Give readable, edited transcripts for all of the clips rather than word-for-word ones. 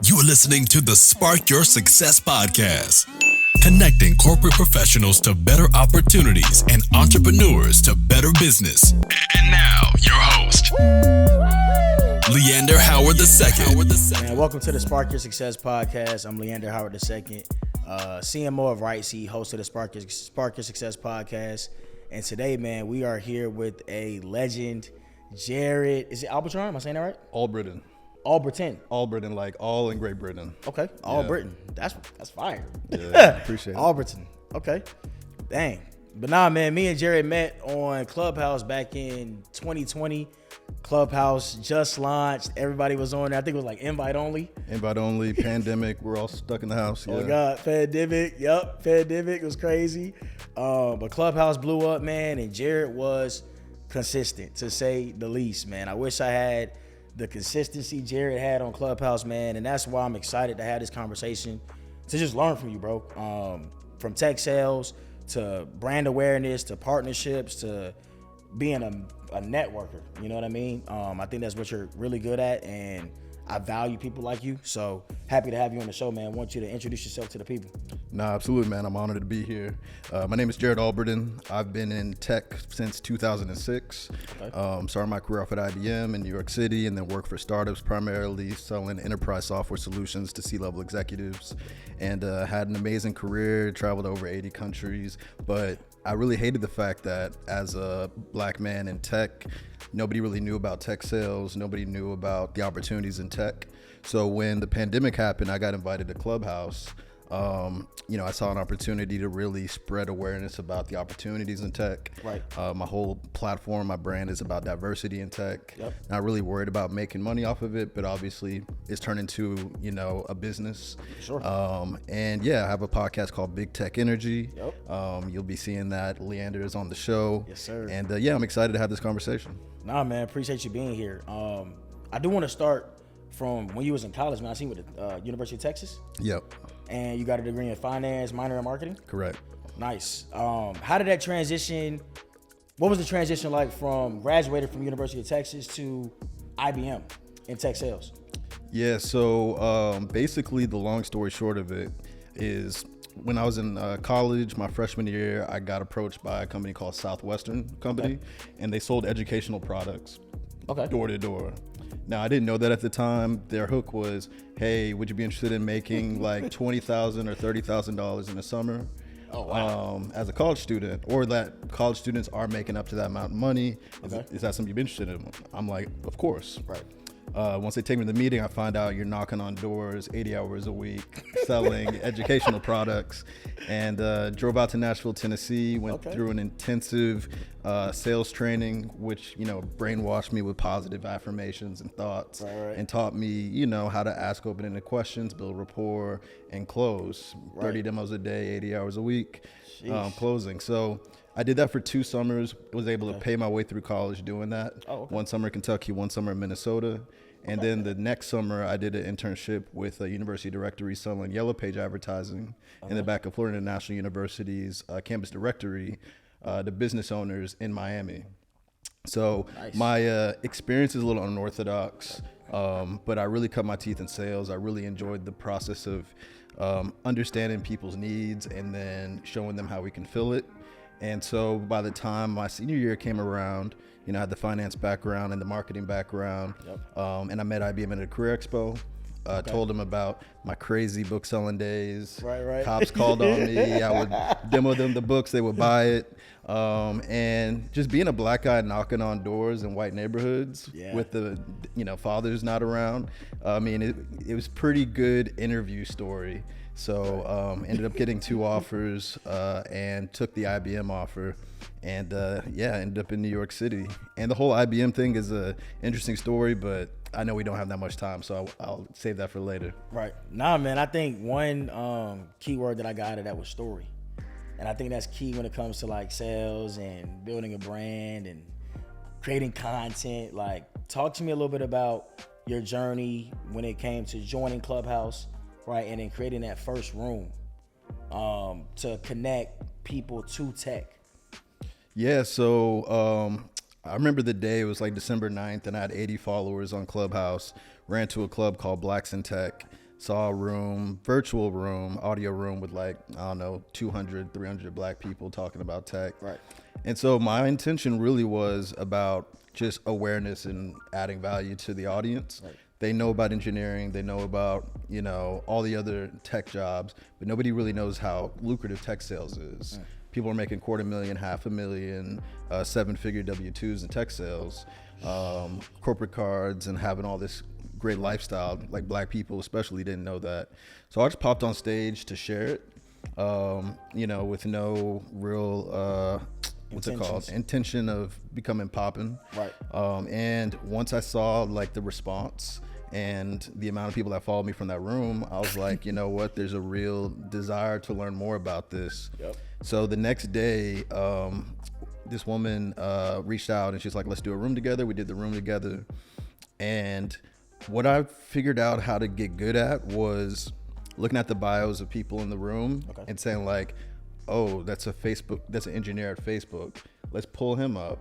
You are listening to the Spark Your Success podcast, connecting corporate professionals to better opportunities and entrepreneurs to better business. And now, your host, Leander Howard II. Man, welcome to the Spark Your Success podcast. I'm Leander Howard II, CMO of Right Seat, host of the Spark Your Success podcast. And today, man, we are here with a legend, Jarrett. Is it Albritton? Am I saying that right? Albritton. Albritton, like all in Great Britain. Okay, Albritton. That's fire. Yeah, appreciate it. Albritton. Okay, dang. But nah, man, me and Jarrett met on Clubhouse back in 2020. Clubhouse just launched. Everybody was on there. I think it was like invite only. Invite only, pandemic. We're all stuck in the house. Oh, my God. Pandemic. Yep. Pandemic was crazy. But Clubhouse blew up, man. And Jarrett was consistent, to say the least, man. I wish I had the consistency Jarrett had on Clubhouse, man. And that's why I'm excited to have this conversation, to just learn from you, bro. From tech sales to brand awareness to partnerships to being a networker. You know what I mean? I think that's what you're really good at. And I value people like you. So happy to have you on the show, man. I want you to introduce yourself to the people. Nah, absolutely, man. I'm honored to be here. My name is Jarrett Albritton. I've been in tech since 2006. Okay. Started my career off at IBM in New York City and then worked for startups, primarily selling enterprise software solutions to C-level executives. And had an amazing career, traveled over 80 countries. But I really hated the fact that as a black man in tech, nobody really knew about tech sales. Nobody knew about the opportunities in tech. So when the pandemic happened, I got invited to Clubhouse. I saw an opportunity to really spread awareness about the opportunities in tech. Right. My whole platform, my brand is about diversity in tech. Yep. Not really worried about making money off of it, but obviously it's turned into, a business. Sure. I have a podcast called Big Tech Energy. Yep. You'll be seeing that. Leander is on the show. Yes, sir. And I'm excited to have this conversation. Nah, man, appreciate you being here. I do want to start from when you was in college, man. I seen you with the University of Texas. Yep. And you got a degree in finance, minor in marketing? Correct. Nice. How did that transition, what was the transition like from graduated from University of Texas to IBM in tech sales? Yeah, so basically the long story short of it is when I was in college, my freshman year, I got approached by a company called Southwestern Company, and they sold educational products door to door. Now, I didn't know that at the time. Their hook was, hey, would you be interested in making like $20,000 or $30,000 in the summer? Oh, wow. As a college student, or that college students are making up to that amount of money. Is that something you'd be interested in? I'm like, of course. Right. Once they take me to the meeting, I find out you're knocking on doors 80 hours a week, selling educational products, and drove out to Nashville, Tennessee, went through an intensive sales training, which, brainwashed me with positive affirmations and thoughts, and taught me, how to ask open-ended questions, build rapport, and close. 30 demos a day, 80 hours a week, closing. So I did that for 2 summers, was able to pay my way through college doing that. One summer in Kentucky, one summer in Minnesota. And then the next summer, I did an internship with a university directory selling Yellow Page advertising in the back of Florida International University's campus directory to business owners in Miami. So my experience is a little unorthodox, but I really cut my teeth in sales. I really enjoyed the process of understanding people's needs and then showing them how we can fill it. And so by the time my senior year came around, I had the finance background and the marketing background. And I met IBM at a career expo. Told them about my crazy book selling days. Right. Cops called on me. I would demo them the books. They would buy it. And just being a black guy knocking on doors in white neighborhoods with the, fathers not around. It was pretty good interview story. So ended up getting 2 offers and took the IBM offer, and ended up in New York City. And the whole IBM thing is a interesting story, but I know we don't have that much time, so I'll save that for later. Right. Nah, man, I think one keyword that I got out of that was story. And I think that's key when it comes to like sales and building a brand and creating content. Like, talk to me a little bit about your journey when it came to joining Clubhouse, right, and then creating that first room to connect people to tech. Yeah, so I remember the day, it was like December 9th, and I had 80 followers on Clubhouse, ran to a club called Blacks in Tech, saw a room, virtual room, audio room with like, I don't know, 200, 300 black people talking about tech. Right. And so my intention really was about just awareness and adding value to the audience. Right. They know about engineering, they know about, you know, all the other tech jobs, but nobody really knows how lucrative tech sales is. Right. People are making $250,000, $500,000, 7-figure W-2s in tech sales, corporate cards, and having all this great lifestyle. Like black people especially didn't know that. So I just popped on stage to share it, you know, with no real, intention of becoming poppin'. Right. And once I saw like the response and the amount of people that followed me from that room, I was like, you know what, there's a real desire to learn more about this. Yep. So the next day, this woman reached out and she's like, let's do a room together. We did the room together. And what I figured out how to get good at was looking at the bios of people in the room and saying like, oh, that's an engineer at Facebook. Let's pull him up,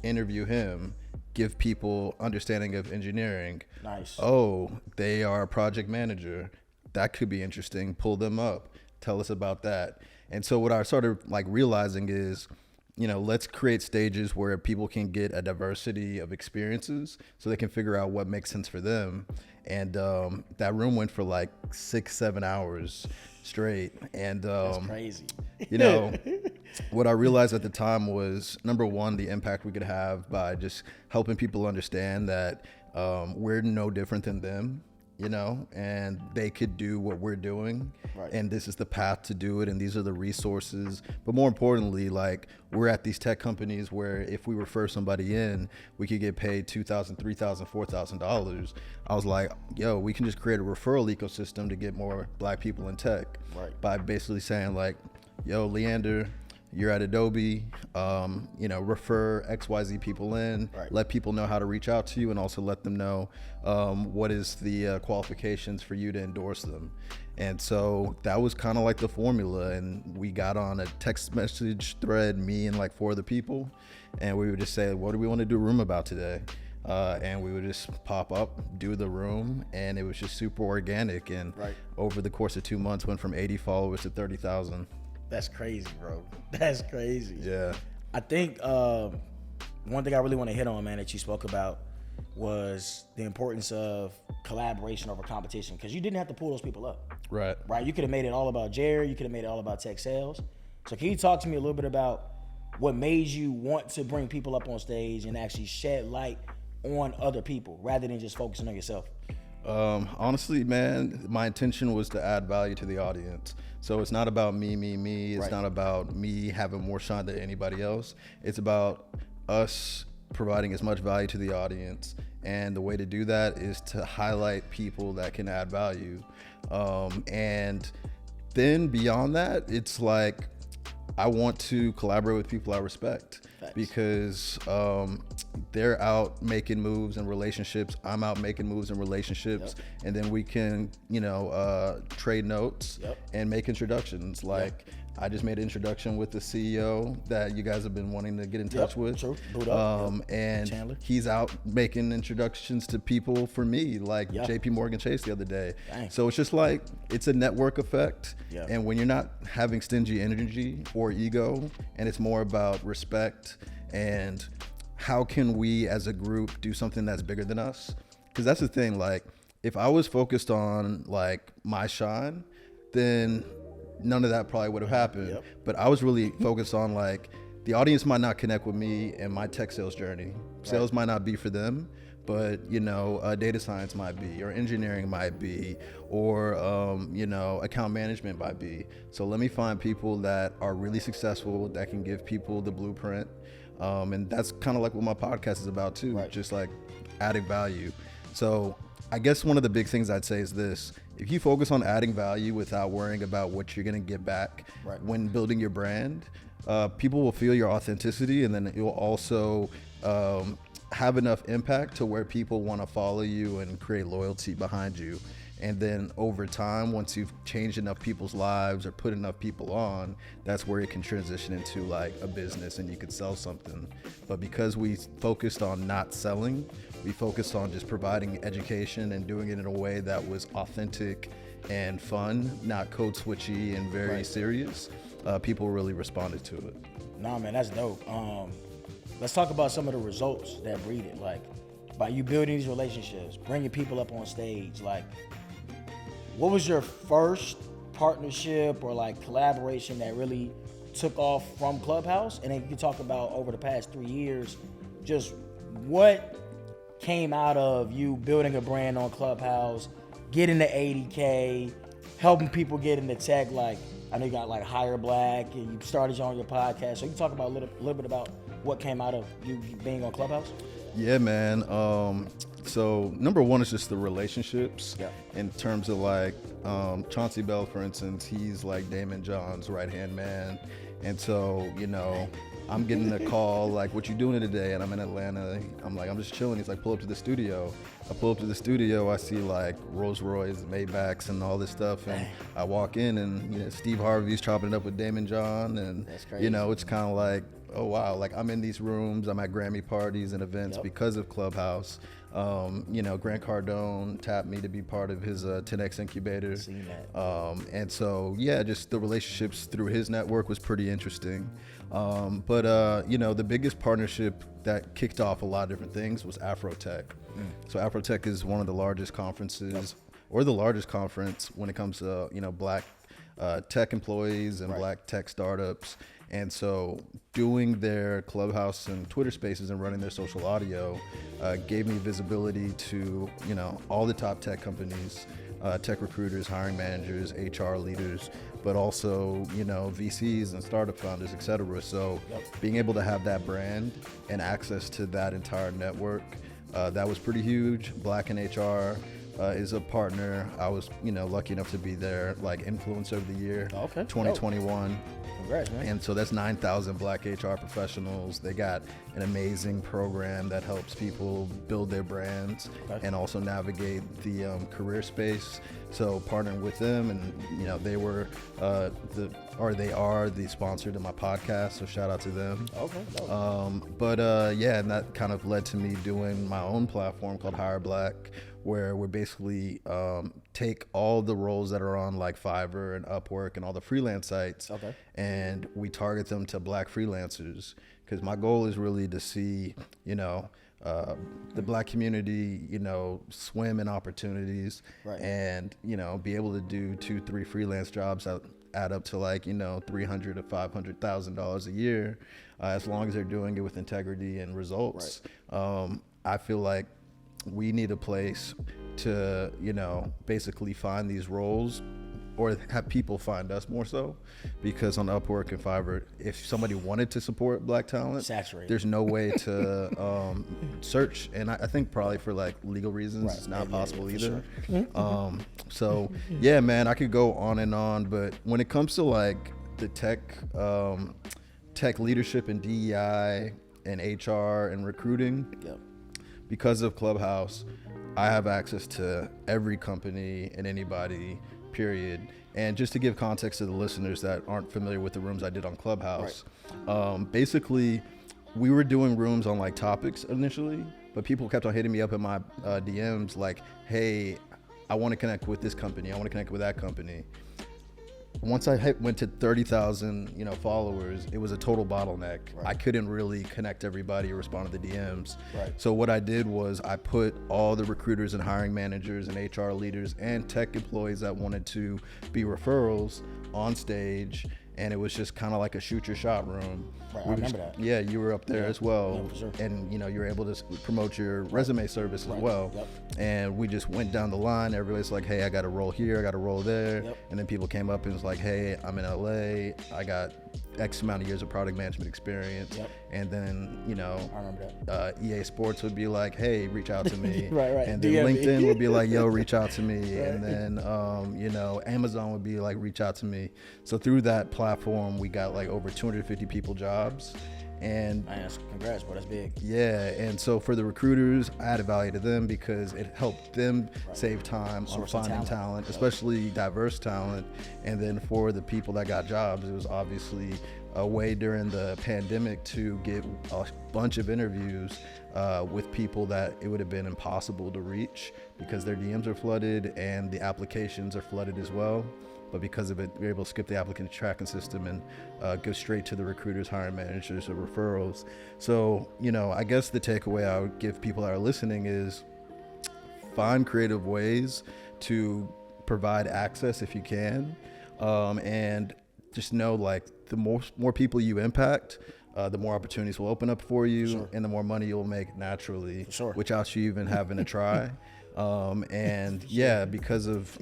interview him, give people understanding of engineering. Nice. Oh, they are a project manager. That could be interesting. Pull them up. Tell us about that. And so what I started like realizing is, you know, let's create stages where people can get a diversity of experiences so they can figure out what makes sense for them. And that room went for like 6-7 hours straight. And that's crazy. You know, what I realized at the time was, number one, the impact we could have by just helping people understand that we're no different than them, you know, and they could do what we're doing. Right. And this is the path to do it, and these are the resources. But more importantly, like, we're at these tech companies where if we refer somebody in, we could get paid $2,000, $3,000, $4,000. I was like, yo, we can just create a referral ecosystem to get more black people in tech. Right. By basically saying like, yo, Leander, you're at Adobe, you know, refer XYZ people in, let people know how to reach out to you, and also let them know what is the qualifications for you to endorse them. And so that was kind of like the formula. And we got on a text message thread, me and like 4 other people, and we would just say, what do we want to do a room about today? And we would just pop up, do the room, and it was just super organic. And over the course of 2 months, went from 80 followers to 30,000. That's crazy, bro. That's crazy. Yeah. I think one thing I really want to hit on, man, that you spoke about was the importance of collaboration over competition, because you didn't have to pull those people up. Right. You could have made it all about Jarrett. You could have made it all about tech sales. So can you talk to me a little bit about what made you want to bring people up on stage and actually shed light on other people rather than just focusing on yourself? Honestly, man, my intention was to add value to the audience. So it's not about me. It's not about me having more shine than anybody else. It's about us providing as much value to the audience. And the way to do that is to highlight people that can add value. And then beyond that, it's like, I want to collaborate with people I respect. Thanks. Because they're out making moves in relationships. I'm out making moves in relationships. Yep. And then we can, you know, trade notes and make introductions. Like, I just made an introduction with the CEO that you guys have been wanting to get in touch with. True. And Chandler. He's out making introductions to people for me, like JP Morgan Chase the other day. Dang. So it's just like, it's a network effect. Yeah. And when you're not having stingy energy or ego, and it's more about respect and how can we as a group do something that's bigger than us? Because that's the thing, like, if I was focused on like my shine, then none of that probably would have happened. Yep. But I was really focused on like, the audience might not connect with me and my tech sales journey. Sales might not be for them, but you know, data science might be, or engineering might be, or you know, account management might be. So let me find people that are really successful, that can give people the blueprint. And that's kind of like what my podcast is about too, just like adding value. So I guess one of the big things I'd say is this: if you focus on adding value without worrying about what you're gonna get back when building your brand, people will feel your authenticity, and then you'll also have enough impact to where people want to follow you and create loyalty behind you. And then over time, once you've changed enough people's lives or put enough people on, that's where it can transition into like a business and you could sell something. But because we focused on not selling, we focused on just providing education and doing it in a way that was authentic and fun, not code switchy and very serious. People really responded to it. Nah, man, that's dope. Let's talk about some of the results that breed it. Like, by you building these relationships, bringing people up on stage, like, what was your first partnership or like collaboration that really took off from Clubhouse? And then you can talk about over the past 3 years, just what came out of you building a brand on Clubhouse, getting to 80K, helping people get into tech. Like, I know you got like Hire Black and you started on your podcast. So you can talk about a little bit about what came out of you being on Clubhouse? Yeah, man. So number one is just the relationships in terms of like Chauncey Bell, for instance, he's like Damon John's right-hand man. And so, you know, I'm getting a call like, what you doing today? And I'm in Atlanta. I'm like, I'm just chilling. He's like, pull up to the studio. I pull up to the studio. I see like Rolls Royce, Maybachs, and all this stuff. And I walk in and, you know, Steve Harvey's chopping it up with Damon John. And, you know, it's kind of like, oh, wow. Like, I'm in these rooms. I'm at Grammy parties and events because of Clubhouse. You know, Grant Cardone tapped me to be part of his 10X incubator. Seen that. And so, yeah, just the relationships through his network was pretty interesting. But you know, the biggest partnership that kicked off a lot of different things was Afrotech. So Afrotech is one of the largest conferences or the largest conference when it comes to, you know, black tech employees and black tech startups. And so doing their Clubhouse and Twitter spaces and running their social audio gave me visibility to, you know, all the top tech companies, tech recruiters, hiring managers, HR leaders, but also, you know, VCs and startup founders, et cetera. So being able to have that brand and access to that entire network, that was pretty huge. Black in HR is a partner. I was, you know, lucky enough to be there, like Influencer of the Year, 2021. Congrats, man. And so that's 9,000 black HR professionals. They got an amazing program that helps people build their brands and also navigate the career space. So partnering with them, and you know, they were they are the sponsor to my podcast. So shout out to them. Yeah, and that kind of led to me doing my own platform called Hire Black, where we basically take all the roles that are on like Fiverr and Upwork and all the freelance sites, and we target them to black freelancers. Because my goal is really to see, you know, the black community, you know, swim in opportunities and, you know, be able to do 2-3 freelance jobs that add up to like, you know, $300,000 to $500,000 a year, as long as they're doing it with integrity and results. I feel like we need a place to, you know, basically find these roles or have people find us more so, because on Upwork and Fiverr, if somebody wanted to support black talent, there's no way to search. And I think probably for like legal reasons, it's not possible either. So yeah, man, I could go on and on, but when it comes to like the tech leadership and DEI and HR and recruiting, because of Clubhouse, I have access to every company and anybody, period. And just to give context to the listeners that aren't familiar with the rooms I did on Clubhouse, basically we were doing rooms on like topics initially, but people kept on hitting me up in my DMs like, hey, I want to connect with this company, I want to connect with that company. Once I went to 30,000, you know, followers, it was a total bottleneck. I couldn't really connect everybody or respond to the DMs. So what I did was I put all the recruiters and hiring managers and HR leaders and tech employees that wanted to be referrals on stage, and it was just kind of like a shoot your shot room. I remember that. Yeah, you were up there as well. Yeah, for sure. And you know, you were able to promote your resume service as well. And we just went down the line. Everybody's like, hey, I got a role here, I got a role there. And then people came up and was like, hey, I'm in LA, I got X amount of years of product management experience. And then, you know, I remember that. EA Sports would be like, hey, reach out to me. And then DM LinkedIn would be like, yo, reach out to me. And then, you know, Amazon would be like, reach out to me. So through that platform, we got like over 250 people jobs. And man, congrats, bro. That's big. Yeah, and so for the recruiters, I added value to them because it helped them save time on finding talent, especially diverse talent. And then for the people that got jobs, it was obviously a way during the pandemic to get a bunch of interviews with people that it would have been impossible to reach because their DMs are flooded and the applications are flooded as well. But because of it, we're able to skip the applicant tracking system and go straight to the recruiters, hiring managers, or referrals. So, I guess the takeaway I would give people that are listening is find creative ways to provide access if you can. And just know, like, the more people you impact, the more opportunities will open up for you, and the more money you'll make naturally, without you even having to try. Because of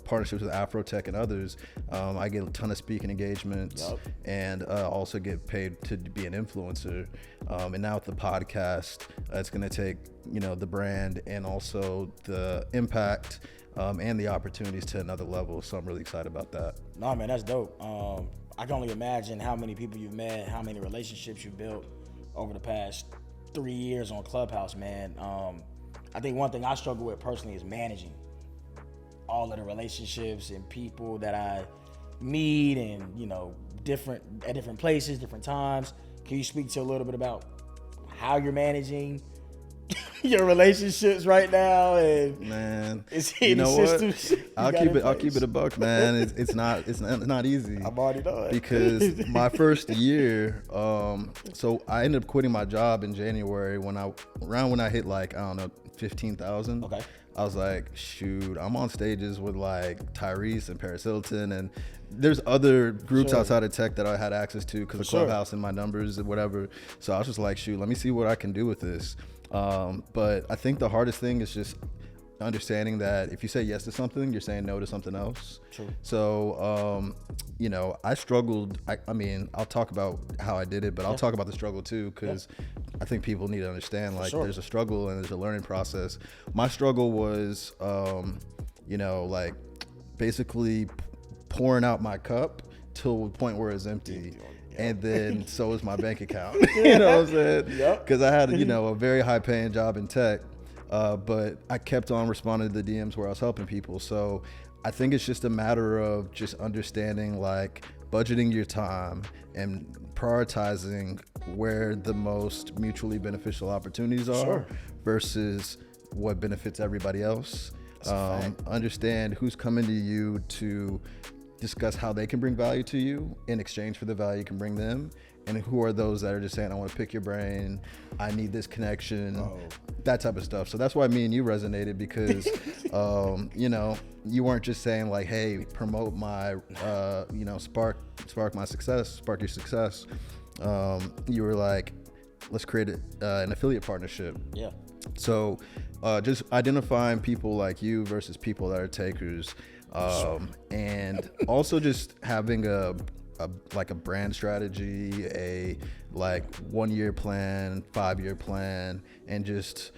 partnerships with Afrotech and others, I get a ton of speaking engagements, and also get paid to be an influencer. And now with the podcast, it's going to take the brand and also the impact and the opportunities to another level. So I'm really excited about that. No, man, that's dope. I can only imagine how many people you've met, how many relationships you've built over the past 3 years on Clubhouse, man. I think one thing I struggle with personally is managing all of the relationships and people that I meet and, at different places, different times. Can you speak to a little bit about how you're managing your relationships right now? And man, is it systems I'll keep it a buck, man. It's not easy. I'm already done. Because my first year, so I ended up quitting my job in January when I hit 15,000. Okay. I was like, shoot, I'm on stages with like Tyrese and Paris Hilton, and there's other groups outside of tech that I had access to because of Clubhouse and my numbers and whatever. So I was just like, shoot, let me see what I can do with this. But I think the hardest thing is just understanding that if you say yes to something, you're saying no to something else. True. So, I struggled. I mean, I'll talk about how I did it, but I'll talk about the struggle too, because I think people need to understand, there's a struggle and there's a learning process. My struggle was, basically pouring out my cup till the point where it's empty. And then so is my bank account. You know what I'm saying? Because I had, a very high paying job in tech. But I kept on responding to the DMs where I was helping people. So I think it's just a matter of just understanding, budgeting your time and prioritizing where the most mutually beneficial opportunities are versus what benefits everybody else. Understand who's coming to you to discuss how they can bring value to you in exchange for the value you can bring them. And who are those that are just saying, I want to pick your brain, I need this connection, that type of stuff. So that's why me and you resonated, because, you weren't just saying hey, promote my, spark my success, spark your success. You were like, let's create an affiliate partnership. Yeah. So just identifying people like you versus people that are takers. And also just having a brand strategy, a 1 year plan, 5 year plan, and just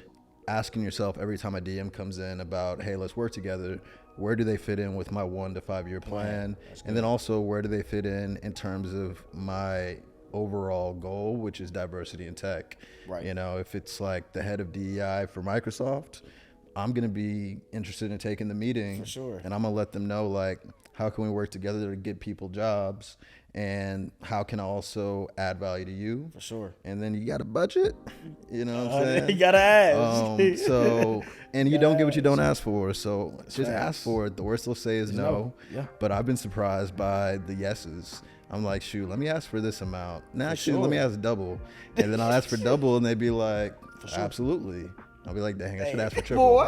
asking yourself every time a DM comes in about, hey, let's work together, where do they fit in with my 1 to 5 year plan? And then also, where do they fit in terms of my overall goal, which is diversity in tech? Right. If it's the head of DEI for Microsoft, I'm going to be interested in taking the meeting. For sure. And I'm going to let them know, how can we work together to get people jobs, and how can I also add value to you? For sure. And then you got a budget, you know what I'm saying? You got to ask. And you don't get what you don't ask for. So just ask for it. The worst they'll say is no. Yeah. But I've been surprised by the yeses. I'm like, shoot, let me ask for this amount. Nah, actually, let me ask double. And then I'll ask for double, and they'd be like, absolutely. I'll be like, dang, I should ask for triple.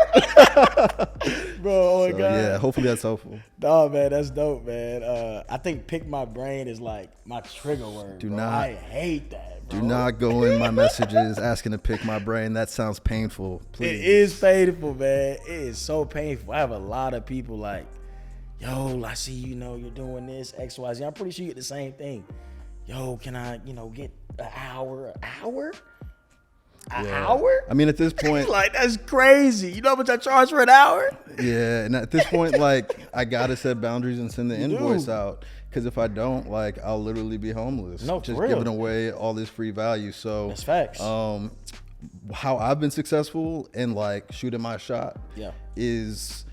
Bro, oh my God. Yeah, hopefully that's helpful. No, man, that's dope, man. I think pick my brain is my trigger word. I hate that, bro. Do not go in my messages asking to pick my brain. That sounds painful. Please. It is painful, man. It is so painful. I have a lot of people yo, I see you're doing this, X, Y, Z. I'm pretty sure you get the same thing. Yo, can I, get an hour? An hour? An hour? I mean, at this point, like, that's crazy. You know how much I charge for an hour? Yeah, and at this point, like, I gotta set boundaries and send the invoice out, because if I don't, like, I'll literally be homeless. No, just for real. giving away all this free value. So that's facts. How I've been successful in like shooting my shot is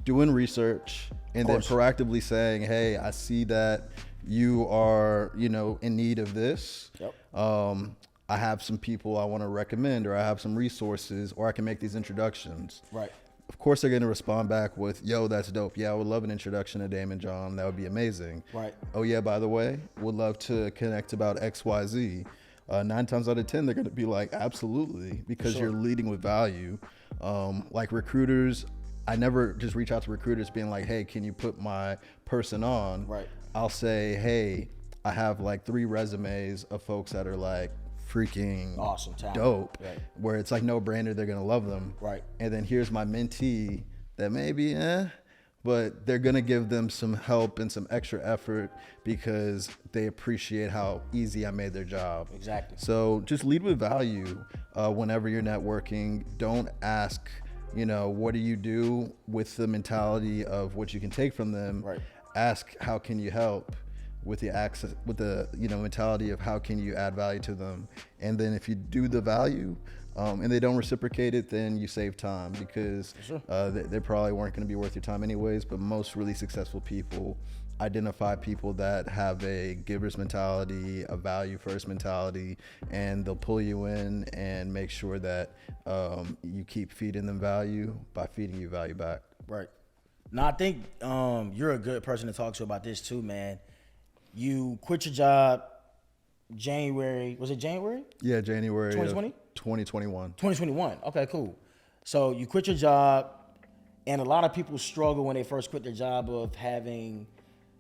doing research and then proactively saying, hey, I see that you are, you know, in need of this. I have some people I want to recommend, or I have some resources, or I can make these introductions. Right. Of course, they're going to respond back with, yo, that's dope. Yeah, I would love an introduction to Damon John. That would be amazing. Right. Oh, yeah, by the way, would love to connect about X, Y, Z. 9 times out of 10, they're going to be like, absolutely, because you're leading with value. Like recruiters, I never just reach out to recruiters being like, hey, can you put my person on? Right. I'll say, hey, I have like 3 resumes of folks that are like freaking awesome, dope, where it's like no brainer, they're going to love them. Right. And then here's my mentee that maybe, but they're going to give them some help and some extra effort because they appreciate how easy I made their job. Exactly. So just lead with value whenever you're networking. Don't ask, you know, what do you do with the mentality of what you can take from them. Right. Ask, how can you help, with the access, with the, you know, mentality of how can you add value to them. And then if you do the value, and they don't reciprocate it, then you save time, because they probably weren't going to be worth your time anyways. But most really successful people identify people that have a giver's mentality, a value first mentality, and they'll pull you in and make sure that you keep feeding them value by feeding you value back. Right. Now, I think you're a good person to talk to about this too, man. You quit your job January. Was it January? Yeah, January 2020? 2021. 2021. Okay, cool. So you quit your job, and a lot of people struggle when they first quit their job of having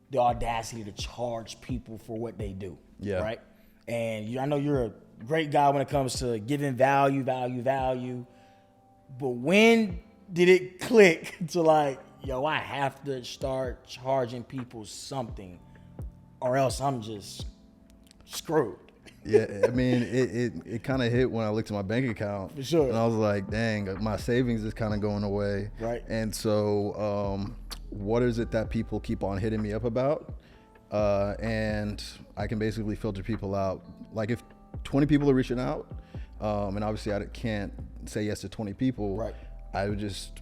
the audacity to charge people for what they do. Yeah. Right? And I know you're a great guy when it comes to giving value. But when did it click to like, yo, I have to start charging people something, or else I'm just screwed? Yeah, I mean, it kind of hit when I looked at my bank account. For sure. And I was like, dang, my savings is kind of going away. Right. And so what is it that people keep on hitting me up about? And I can basically filter people out. Like if 20 people are reaching out, and obviously I can't say yes to 20 people, right, I would just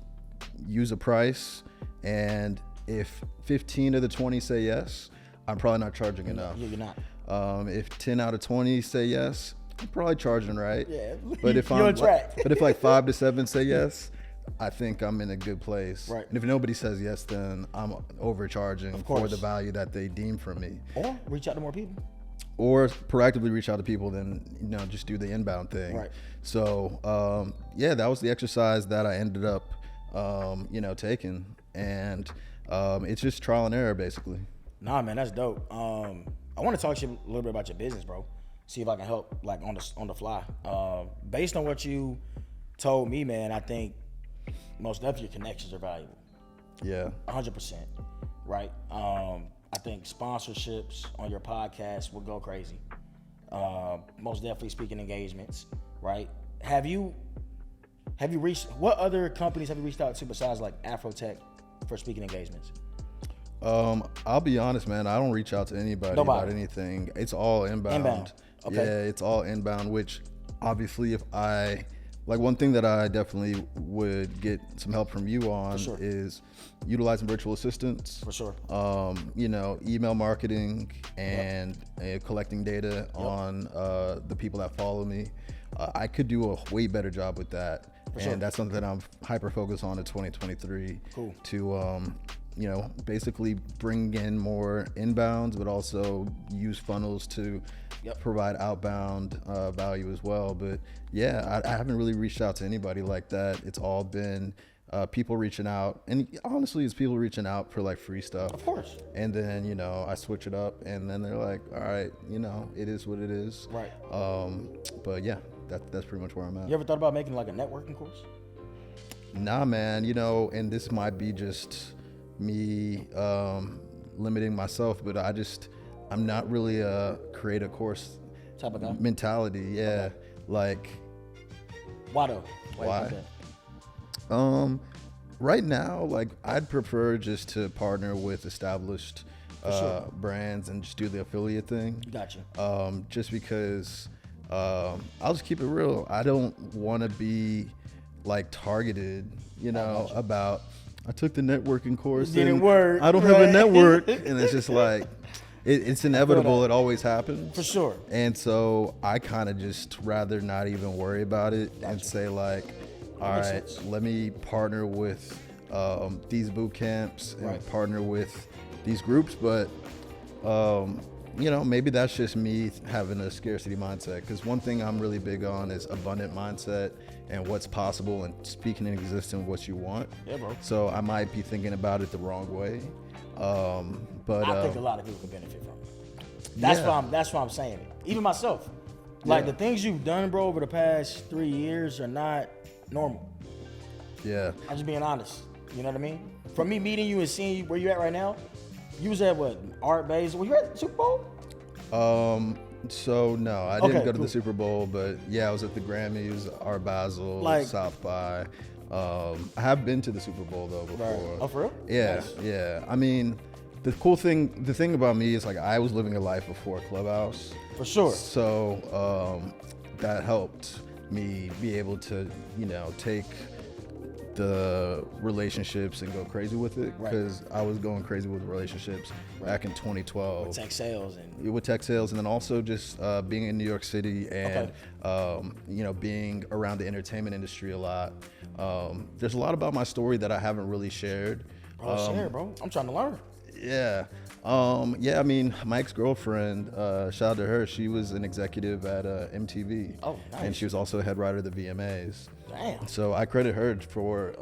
use a price. And if 15 of the 20 say yes, I'm probably not charging enough. You're not. If 10 out of 20 say yes, I'm probably charging right. Yeah, but if you're on track. But if like 5 to 7 say yes, I think I'm in a good place. Right. And if nobody says yes, then I'm overcharging for the value that they deem from me. Or reach out to more people. Or proactively reach out to people, then, you know, just do the inbound thing. Right. So yeah, that was the exercise that I ended up you know, taking. And it's just trial and error basically. Nah, man, that's dope. I want to talk to you a little bit about your business, bro. See if I can help, like on the fly. Based on what you told me, man, I think most definitely your connections are valuable. Yeah, 100%. Right. I think sponsorships on your podcast would go crazy. Most definitely speaking engagements. Right. Have you reached, what other companies have you reached out to besides like Afrotech for speaking engagements? I'll be honest, man. I don't reach out to anybody about anything. It's all inbound. Okay. Yeah, it's all inbound, which obviously one thing that I definitely would get some help from you on is utilizing virtual assistants. For sure. You know, email marketing and collecting data on the people that follow me. I could do a way better job with that. And that's something that I'm hyper focused on in 2023. Cool. To you know, basically bring in more inbounds, but also use funnels to provide outbound value as well. But yeah, I haven't really reached out to anybody like that. It's all been people reaching out, and honestly, it's people reaching out for like free stuff. Of course. And then, you know, I switch it up, and then they're like, all right, you know, it is what it is. Right. But yeah, that's pretty much where I'm at. You ever thought about making like a networking course? Nah, man. You know, and this might be just me limiting myself, but I'm not really a create a course type of guy. Mentality. Yeah. Okay. Like Why though? Why? Right now, like I'd prefer just to partner with established brands and just do the affiliate thing. Gotcha. Just because I'll just keep it real. I don't want to be like targeted, about I took the networking course. It didn't work. I don't have a network, and it's just like it's inevitable. It always happens for sure. And so I kind of just rather not even worry about it and say like, all right, let me partner with these boot camps and partner with these groups, but maybe that's just me having a scarcity mindset, because one thing I'm really big on is abundant mindset and what's possible and speaking in existence what you want. Yeah, bro. So I might be thinking about it the wrong way, but I think a lot of people can benefit from it. That's why I'm saying it. Even myself, like the things you've done, bro, over the past 3 years are not normal. Yeah, I'm just being honest. You know what I mean? From me meeting you and seeing you where you at right now, you was at what? Art Basel? Were you at the Super Bowl? So no, I didn't go to the Super Bowl, but yeah, I was at the Grammys, Art Basel, South by. I have been to the Super Bowl though before. Right. Oh, for real? Yeah, nice. Yeah. I mean, the thing about me is like I was living a life before Clubhouse. For sure. So that helped me be able to, take the relationships and go crazy with it, because I was going crazy with relationships back in 2012 with tech sales and then also just being in New York City and being around the entertainment industry a lot. There's a lot about my story that I haven't really shared. Share, bro. I'm trying to learn. Yeah. I mean, my ex-girlfriend, shout out to her, she was an executive at MTV. Oh, nice. And she was also a head writer of the VMAs. Damn. So I credit her for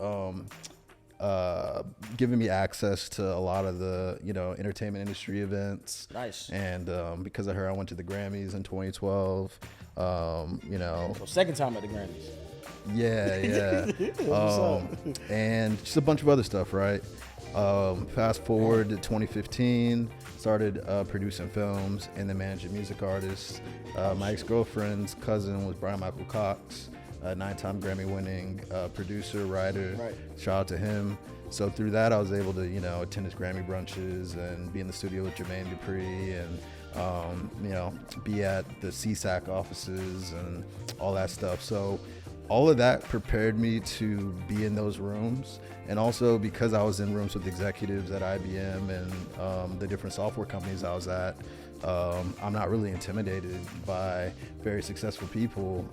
giving me access to a lot of the, entertainment industry events. Nice. And because of her, I went to the Grammys in 2012. Second time at the Grammys. Yeah. And just a bunch of other stuff, right? Fast forward to 2015, started producing films and then managing music artists. My ex-girlfriend's cousin was Brian Michael Cox, a 9-time Grammy-winning producer, writer. Right. Shout out to him. So through that, I was able to, attend his Grammy brunches and be in the studio with Jermaine Dupri and, be at the CSAC offices and all that stuff. So all of that prepared me to be in those rooms. And also because I was in rooms with executives at IBM and the different software companies I was at, I'm not really intimidated by very successful people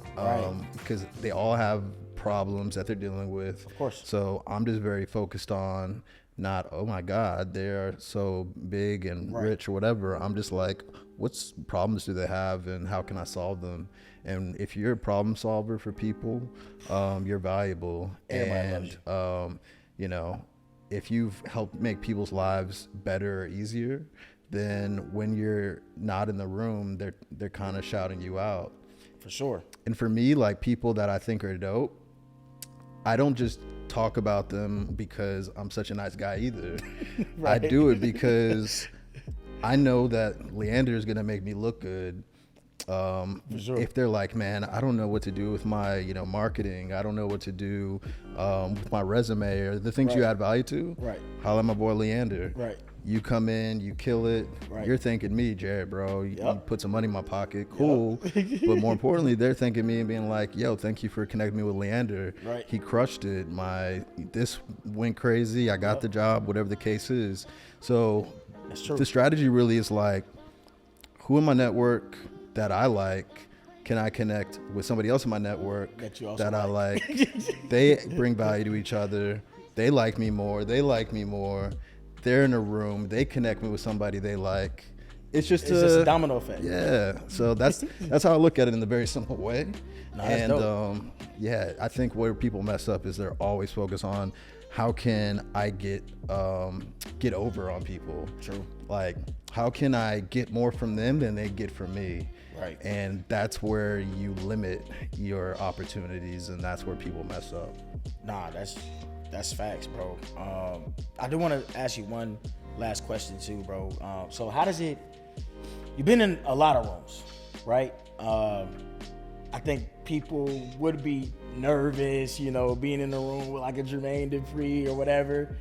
because they all have problems that they're dealing with. Of course. So I'm just very focused on not, oh my God, they're so big and rich or whatever. I'm just like, what problems do they have and how can I solve them? And if you're a problem solver for people, you're valuable. Everybody And, if you've helped make people's lives better or easier, then when you're not in the room, they're kind of shouting you out. For sure. And for me, like people that I think are dope, I don't just talk about them because I'm such a nice guy either. I do it because I know that Leander is going to make me look good. If they're like, man, I don't know what to do with my, marketing. I don't know what to do with my resume or the things you add value to. Right. Holla at my boy Leander. Right. You come in, you kill it. Right. You're thanking me, Jarrett, bro. You put some money in my pocket. Cool. But more importantly, they're thanking me and being like, yo, thank you for connecting me with Leander. Right. He crushed it. This went crazy. I got the job, whatever the case is. So that's true. The strategy really is like, who in my network that I like, can I connect with somebody else in my network that I like? They bring value to each other. They like me more. They like me more. They're in a room. They connect me with somebody they like. It's just a domino effect. Yeah. So that's how I look at it in a very simple way. That's dope. I think where people mess up is they're always focused on how can I get over on people. True. Like, how can I get more from them than they get from me? Right. And that's where you limit your opportunities, and that's where people mess up. Nah, that's facts, bro. I do want to ask you one last question too, bro. So how does it? You've been in a lot of rooms, right? I think people would be nervous, you know, being in the room with like a Jermaine Dupri or whatever.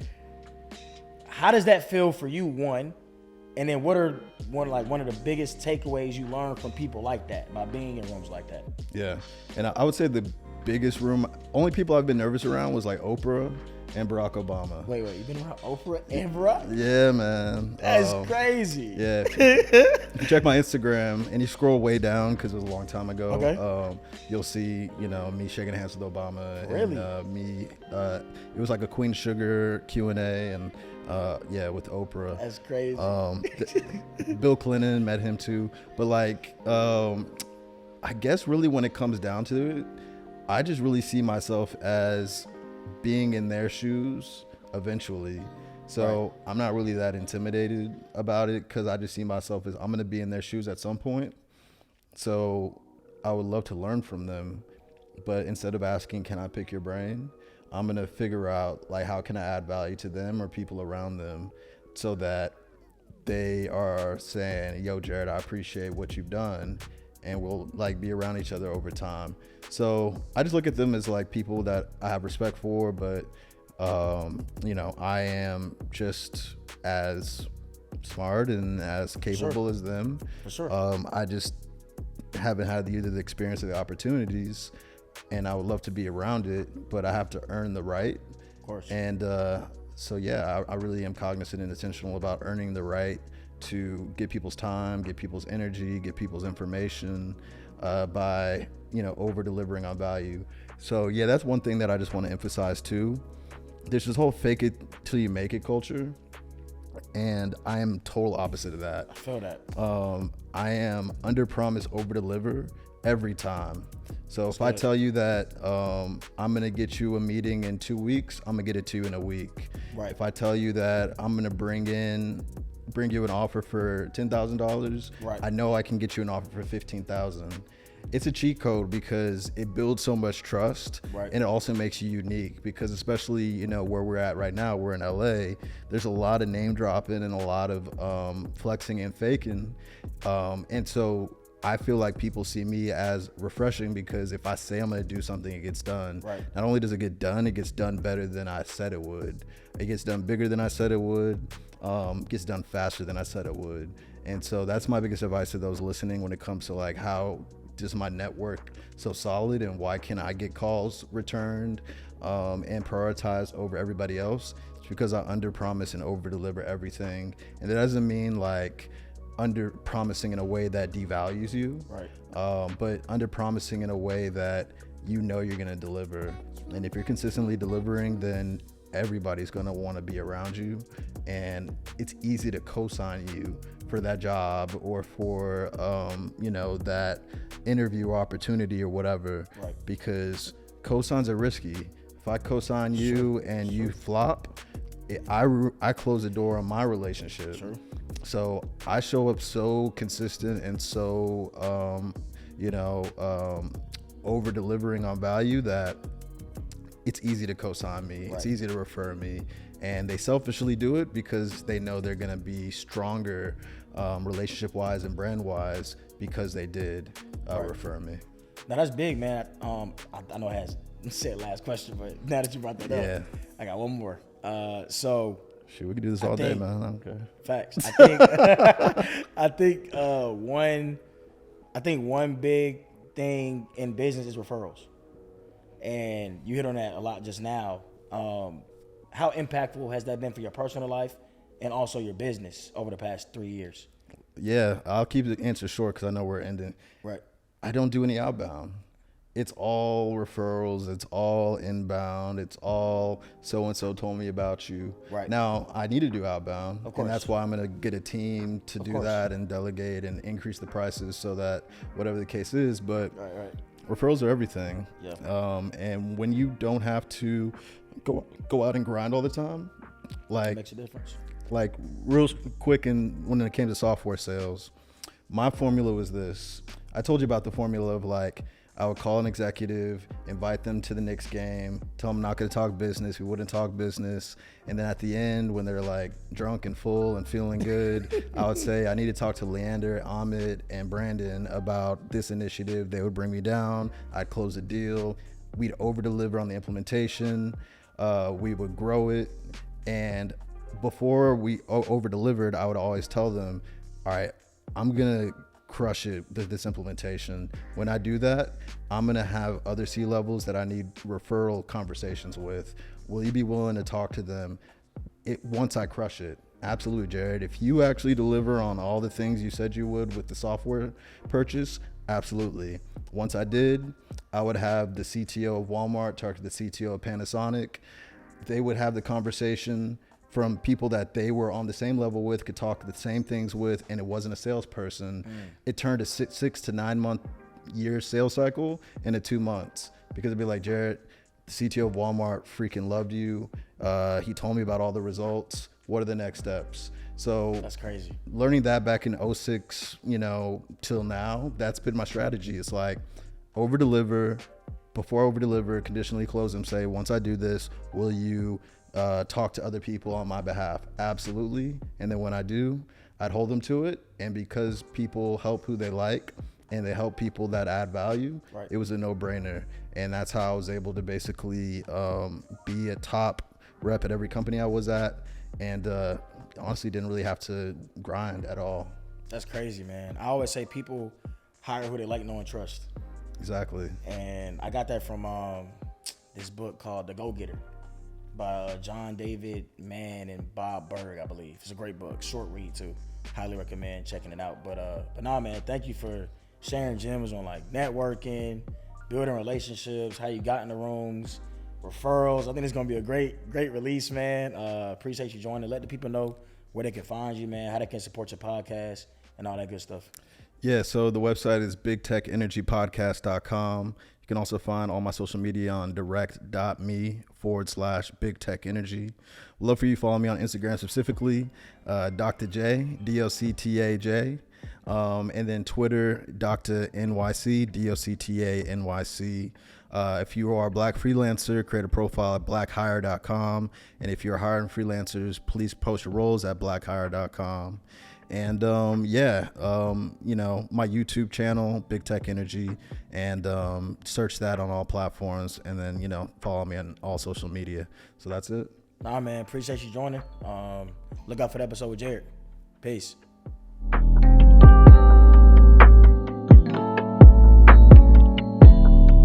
How does that feel for you, one? And then what are one of the biggest takeaways you learn from people like that by being in rooms like that? Yeah, and I would say the biggest room, only people I've been nervous around was like Oprah and Barack Obama. Wait, you've been around Oprah and Barack? Yeah, man. That's crazy. Yeah. If you check my Instagram and you scroll way down, because it was a long time ago, okay. You'll see, you know, me shaking hands with Obama. Really? And it was like a Queen Sugar Q&A, and with Oprah. That's crazy. Bill Clinton, met him too. But like, I guess really when it comes down to it, I just really see myself as being in their shoes eventually. So right. I'm not really that intimidated about it, because I just see myself as I'm going to be in their shoes at some point. So I would love to learn from them. But instead of asking, can I pick your brain? I'm going to figure out like, how can I add value to them or people around them, so that they are saying, yo, Jarrett, I appreciate what you've done, and we'll like be around each other over time. So I just look at them as like people that I have respect for, but you know, I am just as smart and as capable as them. For sure. I just haven't had either the experience or the opportunities, and I would love to be around it, but I have to earn the right. Of course. And so yeah, I really am cognizant and intentional about earning the right to get people's time, get people's energy, get people's information by, you know, over delivering on value. So yeah, that's one thing that I just want to emphasize too. There's this whole fake it till you make it culture, and I am total opposite of that. I feel that. I am under promise, over deliver every time. So if I tell you that I'm gonna get you a meeting in 2 weeks, I'm gonna get it to you in a week. Right. If I tell you that I'm gonna bring you an offer for $10,000, right, I know I can get you an offer for $15,000. It's a cheat code because it builds so much trust, right, and it also makes you unique, because especially, you know, where we're at right now, we're in LA, there's a lot of name dropping and a lot of flexing and faking, and so I feel like people see me as refreshing, because if I say I'm going to do something, it gets done. Right. Not only does it get done, it gets done better than I said it would. It gets done bigger than I said it would. Gets done faster than I said it would. And so that's my biggest advice to those listening when it comes to like, how does my network so solid, and why can I get calls returned and prioritized over everybody else? It's because I under promise and over deliver everything. And that doesn't mean like under promising in a way that devalues you, right, but under promising in a way that you know you're going to deliver. And if you're consistently delivering, then everybody's going to want to be around you, and it's easy to co-sign you for that job or for you know, that interview opportunity or whatever, right, because co-signs are risky. If I co-sign you and you flop, I close the door on my relationship. Sure. So I show up so consistent and so, over delivering on value that it's easy to co-sign me. Right. It's easy to refer me. And they selfishly do it because they know they're going to be stronger relationship wise and brand wise because they did refer me. Now that's big, man. I know it has said last question, but now that you brought that up, I got one more. Shoot, we can do this all day, man. I don't care. Facts. I think one big thing in business is referrals, and you hit on that a lot just now. How impactful has that been for your personal life and also your business over the past 3 years? Yeah, I'll keep the answer short because I know we're ending. Right. I don't do any outbound. It's all referrals. It's all inbound. It's all so-and-so told me about you. Right. Now, I need to do outbound. Of course. And that's why I'm going to get a team to do that and delegate and increase the prices so that whatever the case is. But referrals are everything. Yeah. And when you don't have to go out and grind all the time, like, it makes a difference. Like real quick, and when it came to software sales, my formula was this. I told you about the formula of like, I would call an executive, invite them to the Knicks game, tell them I'm not going to talk business. We wouldn't talk business. And then at the end, when they're like drunk and full and feeling good, I would say, I need to talk to Leander, Ahmed, and Brandon about this initiative. They would bring me down. I'd close the deal. We'd over-deliver on the implementation. We would grow it. And before we over-delivered, I would always tell them, all right, I'm going to crush it with this implementation. When I do that, I'm going to have other C-levels that I need referral conversations with. Will you be willing to talk to them once I crush it? Absolutely, Jarrett. If you actually deliver on all the things you said you would with the software purchase, absolutely. Once I did, I would have the CTO of Walmart talk to the CTO of Panasonic. They would have the conversation from people that they were on the same level with, could talk the same things with, and it wasn't a salesperson. It turned a 6 to 9 month year sales cycle into 2 months, because it'd be like, Jarrett, the CTO of Walmart freaking loved you. He told me about all the results. What are the next steps? So that's crazy. Learning that back in 06, till now, that's been my strategy. It's like over deliver, before over deliver, conditionally close them, say, once I do this, will you talk to other people on my behalf? Absolutely. And then when I do, I'd hold them to it. And because people help who they like and they help people that add value, right, it was a no-brainer. And that's how I was able to basically be a top rep at every company I was at, and honestly didn't really have to grind at all. That's crazy, man. I always say people hire who they like, know, and trust. Exactly. And I got that from this book called The Go-Getter by John David Mann and Bob Berg, I believe. It's a great book, short read too. Highly recommend checking it out. But nah, man, thank you for sharing gems on like networking, building relationships, how you got in the rooms, referrals. I think it's gonna be a great release, man. Appreciate you joining. Let the people know where they can find you, man, how they can support your podcast and all that good stuff. Yeah, so the website is bigtechenergypodcast.com. You can also find all my social media on direct.me/bigtechenergy. We'd love for you to follow me on Instagram specifically, Dr. J, DOCTAJ. And then Twitter, Dr. NYC, DOCTA NYC. If you are a Black freelancer, create a profile at blackhire.com. And if you're hiring freelancers, please post your roles at blackhire.com. And my YouTube channel, Big Tech Energy, and search that on all platforms, and then, follow me on all social media. So that's it. Nah, man, appreciate you joining. Look out for the episode with Jarrett. Peace.